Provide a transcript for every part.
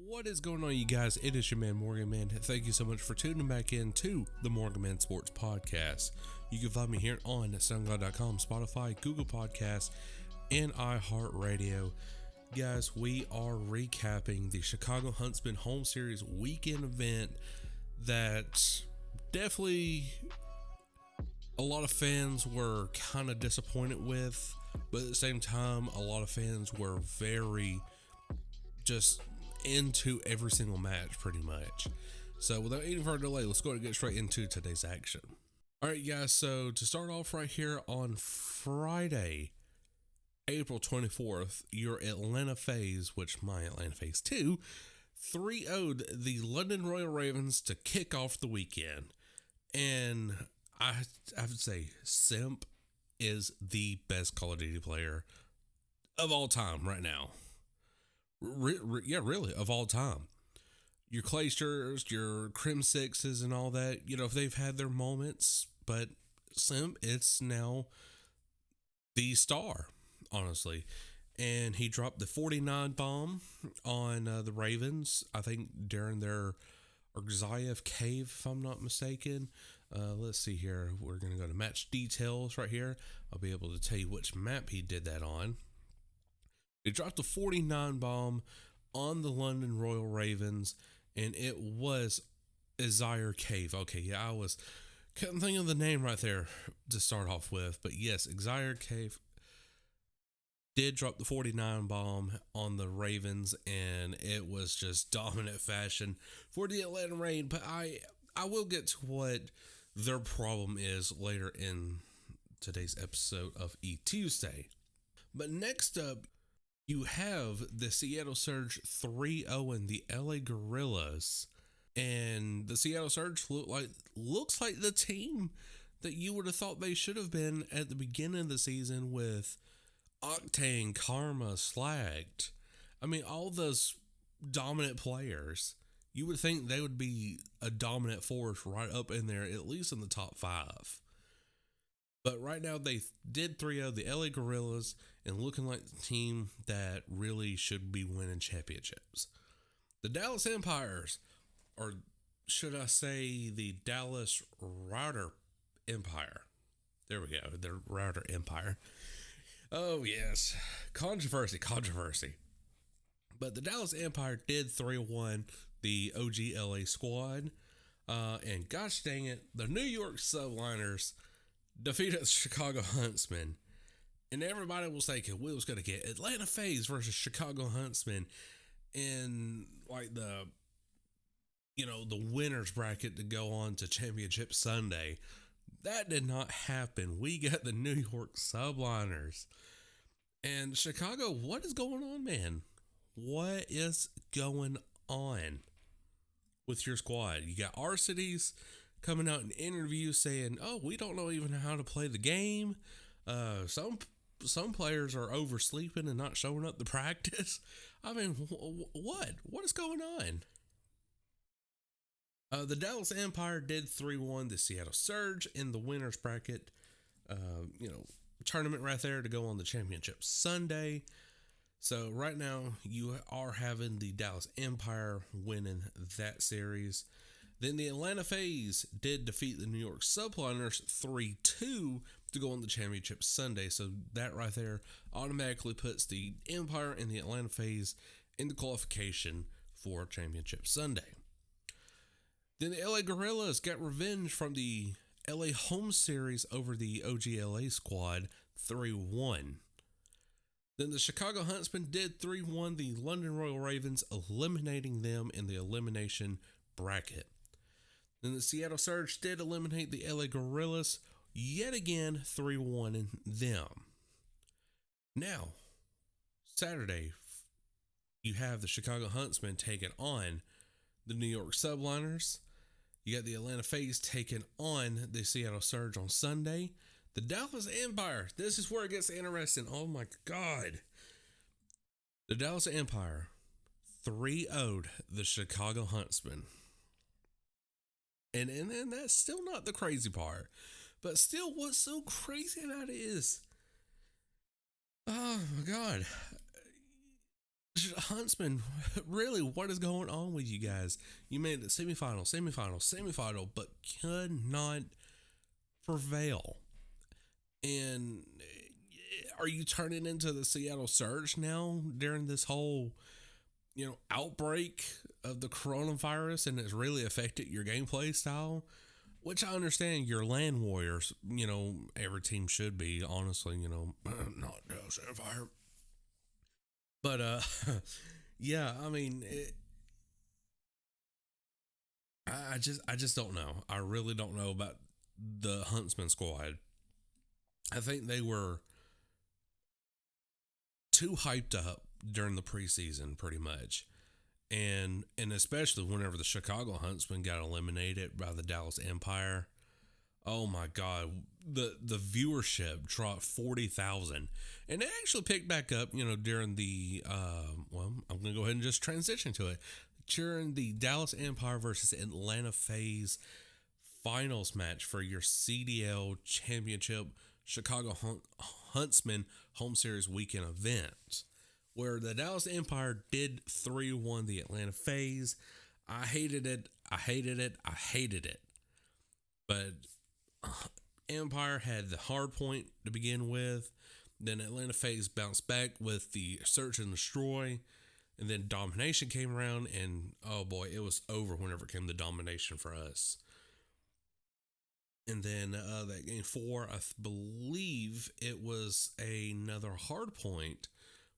What is going on, you guys? It is your man, MorganMan. Thank you so much for tuning back in to the MorganMan Sports Podcast. You can find me here on SoundCloud.com, Spotify, Google Podcasts, and iHeartRadio. Guys, we are recapping the Chicago Huntsmen home series weekend event that definitely a lot of fans were kind of disappointed with, but at the same time, a lot of fans were very just into every single match pretty much. So without any further delay, let's go ahead and get straight into today's action. All right, guys, so to start off right here on Friday, April 24th, your Atlanta FaZe, which my Atlanta FaZe 2, 3-0'd the London Royal Ravens to kick off the weekend. And I have to say, Simp is the best Call of Duty player of all time right now. Yeah, really, of all time. Your Claysters, your Crim Sixes and all that, you know, if they've had their moments, but Simp, it's now the star, honestly. And he dropped the 49 bomb on the Ravens, I think during their Argzaev cave, if I'm not mistaken. Let's see here. We're going to go to match details right here. I'll be able to tell you which map he did that on. He dropped a 49 bomb on the London Royal Ravens, and it was Argzaev Cave. Okay, yeah, I couldn't think of the name right there to start off with, but yes, Argzaev Cave did drop the 49 bomb on the Ravens, and it was just dominant fashion for the Atlanta Rain. But I will get to what their problem is later in today's episode of E-Tuesday. But next up, you have the Seattle Surge 3-0 and the LA Gorillas. And the Seattle Surge looks like the team that you would have thought they should have been at the beginning of the season with Octane, Karma, Slagged. I mean, all those dominant players. You would think they would be a dominant force right up in there, at least in the top 5. But right now, they did 3-0 the LA Gorillas and looking like the team that really should be winning championships. The Dallas Empires, or should I say the Dallas Router Empire. There we go, the Router Empire. Oh, yes. Controversy. But the Dallas Empire did 3-1 the OGLA squad. And gosh dang it, the New York Subliners defeated the Chicago Huntsmen. And everybody was thinking we was going to get Atlanta FaZe versus Chicago Huntsmen in like the winners bracket to go on to Championship Sunday. That did not happen. We got the New York Subliners. And Chicago, what is going on, man? What is going on with your squad? You got Arcities coming out in interviews saying, "Oh, we don't know even how to play the game. Some players are oversleeping and not showing up to practice." I mean, what is going on? The Dallas Empire did 3-1 the Seattle Surge in the winners bracket. Tournament right there to go on the Championship Sunday. So right now you are having the Dallas Empire winning that series. Then the Atlanta FaZe did defeat the New York Subliners 3-2 to go on the Championship Sunday. So that right there automatically puts the Empire and the Atlanta FaZe in the qualification for Championship Sunday. Then the LA Gorillas got revenge from the LA home series over the OGLA squad 3-1. Then the Chicago Huntsmen did 3-1 the London Royal Ravens, eliminating them in the elimination bracket. Then the Seattle Surge did eliminate the LA Gorillas, yet again 3-1 them. Now, Saturday, you have the Chicago Huntsmen taking on the New York Subliners. You got the Atlanta FaZe taking on the Seattle Surge on Sunday. The Dallas Empire, this is where it gets interesting. Oh my God. The Dallas Empire 3-0'd the Chicago Huntsmen. And that's still not the crazy part. But still, what's so crazy about it is, oh my God, Huntsman, really, what is going on with you guys? You made it semifinal, but could not prevail. And are you turning into the Seattle Surge now during this whole, outbreak of the coronavirus, and it's really affected your gameplay style? Which I understand you're land warriors, every team should be, honestly, not Dallas Empire. But yeah, I mean, I just don't know. I really don't know about the Huntsman squad. I think they were too hyped up during the preseason, pretty much, and especially whenever the Chicago Huntsmen got eliminated by the Dallas Empire. Oh my God, the viewership dropped 40,000, and it actually picked back up. During the well, I'm gonna go ahead and just transition to it during the Dallas Empire versus Atlanta FaZe finals match for your CDL Championship Chicago Huntsman Home Series weekend event, where the Dallas Empire did 3-1 the Atlanta FaZe. I hated it. I hated it. I hated it. But Empire had the hard point to begin with. Then Atlanta FaZe bounced back with the Search and Destroy. And then Domination came around, and oh boy, it was over whenever it came to Domination for us. And then that game 4, I believe it was another hard point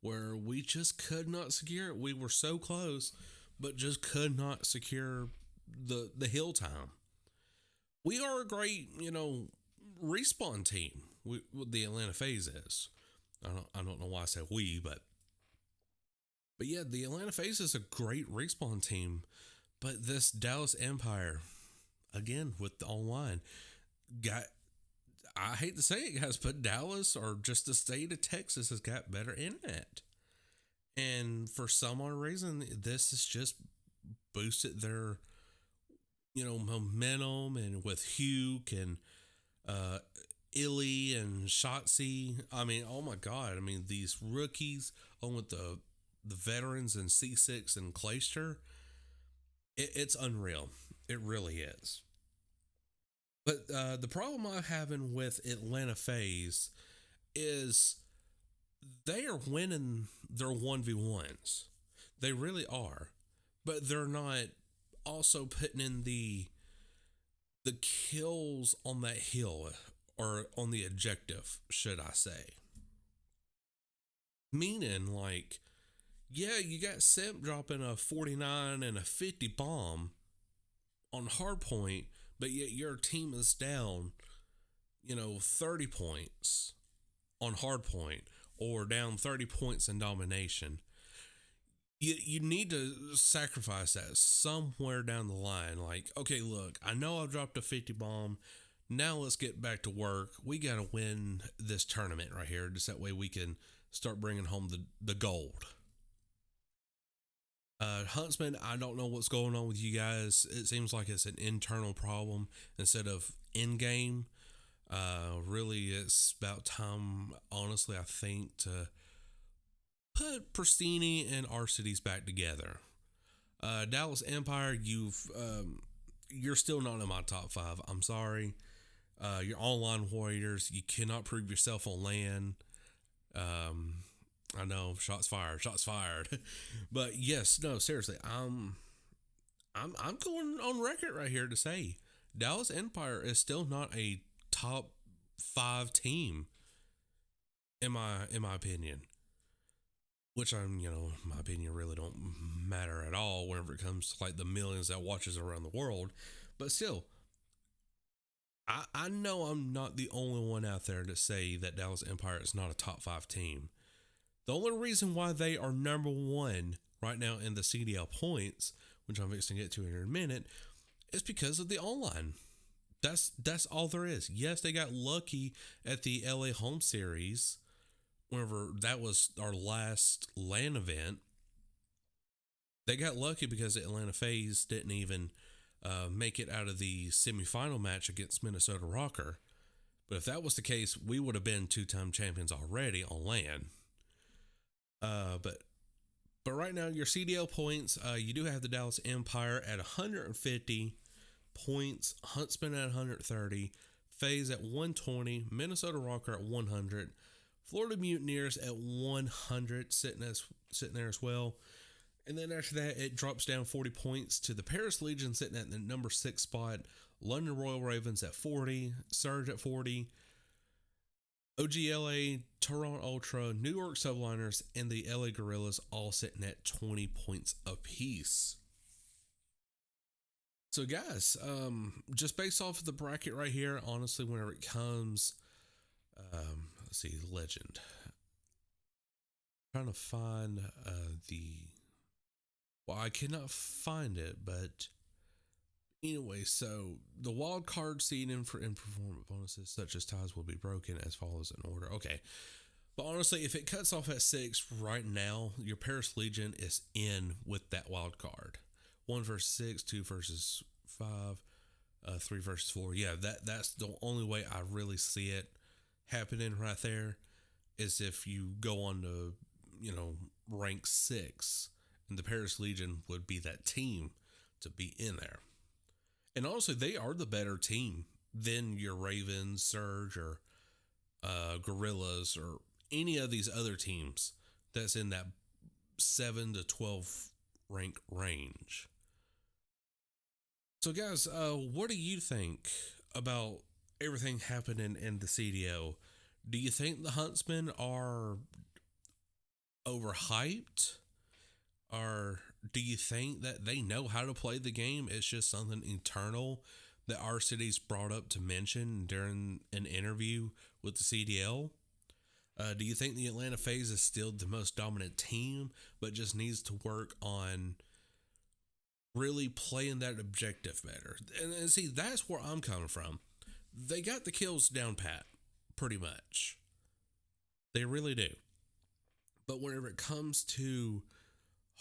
where we just could not secure it. We were so close, but just could not secure the hill time. We are a great, respawn team. The Atlanta FaZe is. I don't know why I said we, but yeah, the Atlanta FaZe is a great respawn team. But this Dallas Empire, again with the online, got. I hate to say it, guys, but Dallas or just the state of Texas has got better internet. And for some odd reason, this has just boosted their, momentum, and with Hugh and uh, Illy and Shotzi. I mean, oh my God. I mean, these rookies along with the veterans and C6 and Clayster, it's unreal. It really is. But the problem I'm having with Atlanta FaZe is they are winning their 1v1s. They really are. But they're not also putting in the kills on that hill, or on the objective, should I say. Meaning, like, yeah, you got Simp dropping a 49 and a 50 bomb on hardpoint, but yet your team is down, 30 points on hardpoint, or down 30 points in domination. You need to sacrifice that somewhere down the line. Like, okay, look, I know I dropped a 50 bomb. Now let's get back to work. We got to win this tournament right here. Just that way we can start bringing home the gold. Huntsman, I don't know what's going on with you guys. It seems like it's an internal problem instead of in-game. Really, it's about time, honestly, I think, to put Pristini and our cities back together. Dallas Empire, you're still not in my top 5. I'm sorry. You're online warriors. You cannot prove yourself on land. I know, shots fired. But yes, no, seriously, I'm going on record right here to say Dallas Empire is still not a top 5 team in my opinion. Which my opinion really don't matter at all whenever it comes to like the millions that watches around the world. But still, I know I'm not the only one out there to say that Dallas Empire is not a top 5 team. The only reason why they are number 1 right now in the CDL points, which I'm fixing to get to in a minute, is because of the online. That's all there is. Yes, they got lucky at the LA Home Series whenever that was our last LAN event. They got lucky because the Atlanta FaZe didn't even make it out of the semifinal match against Minnesota Rocker. But if that was the case, we would have been 2-time champions already on LAN. But But right now, your CDL points, you do have the Dallas Empire at 150 points, Huntsman at 130, FaZe at 120, Minnesota Rocker at 100, Florida Mutineers at 100, sitting there as well. And then after that, it drops down 40 points to the Paris Legion sitting at the number 6 spot, London Royal Ravens at 40, Surge at 40, OGLA, Toronto Ultra, New York Subliners, and the LA Gorillas all sitting at 20 points apiece. So guys, just based off of the bracket right here, honestly, whenever it comes, let's see, Legend. I'm trying to find well, I cannot find it, but anyway, so the wild card seeding for in performance bonuses such as ties will be broken as follows in order. Okay. But honestly, if it cuts off at 6 right now, your Paris Legion is in with that wild card. 1 versus 6, 2 versus 5, 3 versus 4. Yeah, that's the only way I really see it happening right there, is if you go on to, rank 6, and the Paris Legion would be that team to be in there. And also, they are the better team than your Ravens, Surge, or Gorillas, or any of these other teams that's in that 7 to 12 rank range. So guys, what do you think about everything happening in the CDO? Do you think the Huntsmen are overhyped? Or do you think that they know how to play the game? It's just something internal that our city's brought up to mention during an interview with the CDL? Do you think the Atlanta FaZe is still the most dominant team, but just needs to work on really playing that objective better? And see, that's where I'm coming from. They got the kills down pat, pretty much. They really do. But whenever it comes to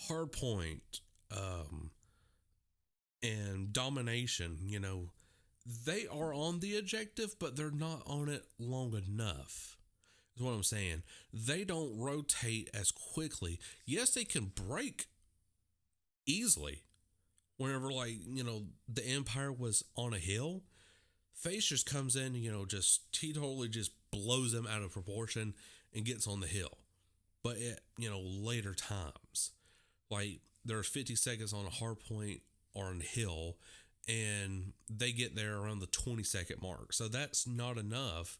hardpoint and domination, they are on the objective, but they're not on it long enough, is what I'm saying. They don't rotate as quickly. Yes, they can break easily. Whenever, the Empire was on a hill, FaZe just comes in, totally just blows them out of proportion and gets on the hill. But at, later times, there's 50 seconds on a hard point or on a hill, and they get there around the 20-second mark. So that's not enough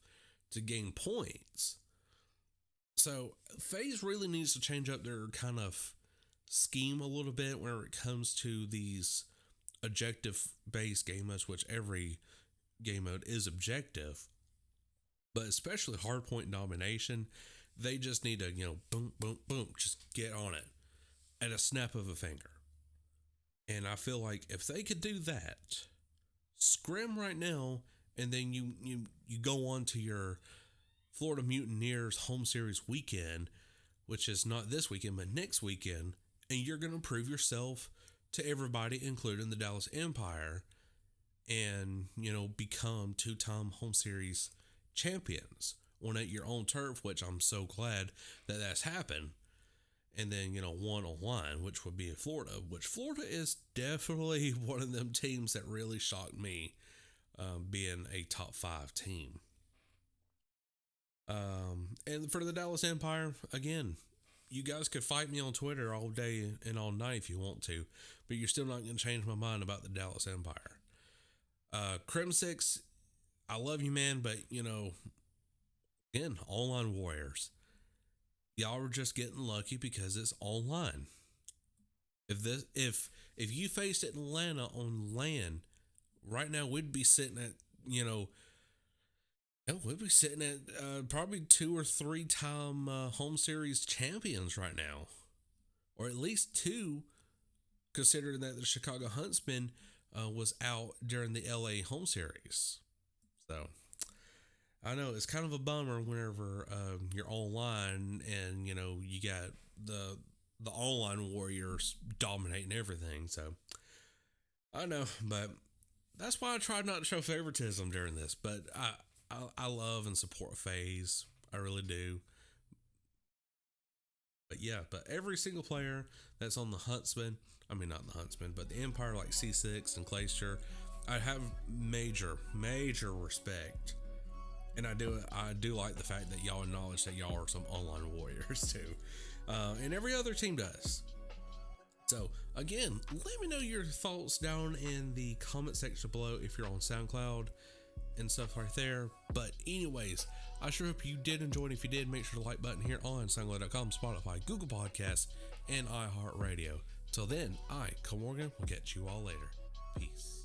to gain points. So FaZe really needs to change up their kind of scheme a little bit whenever it comes to these objective-based game modes, which every game mode is objective, but especially hardpoint domination. They just need to, boom, boom, boom, just get on it at a snap of a finger. And I feel like if they could do that, scrim right now, and then you go on to your Florida Mutineers home series weekend, which is not this weekend, but next weekend, and you're going to prove yourself to everybody, including the Dallas Empire, and, become 2-time home series champions on at your own turf, which I'm so glad that that's happened. And then, one online, which would be in Florida, which Florida is definitely one of them teams that really shocked me, being a top 5 team. And for the Dallas Empire, again, you guys could fight me on Twitter all day and all night if you want to, but you're still not going to change my mind about the Dallas Empire. Crim6, I love you, man, but, again, online warriors. Y'all were just getting lucky because it's online. If you faced Atlanta on LAN, right now we'd be sitting at, we'd be sitting at probably 2 or 3 time home series champions right now, or at least 2, considering that the Chicago Huntsmen was out during the LA home series. So I know it's kind of a bummer whenever you're online and you got the online warriors dominating everything. So I know, but that's why I tried not to show favoritism during this. But I love and support FaZe. I really do. But yeah, but every single player that's on the Huntsman, I mean not the Huntsman, but the Empire like C6 and Clayster, I have major respect. And I do like the fact that y'all acknowledge that y'all are some online warriors too. And every other team does. So again, let me know your thoughts down in the comment section below if you're on SoundCloud and stuff right there. But anyways, I sure hope you did enjoy, and if you did, make sure to like button here on SoundCloud.com, Spotify, Google Podcasts, and iHeartRadio. Till then, I, Morgan, will catch you all later. Peace.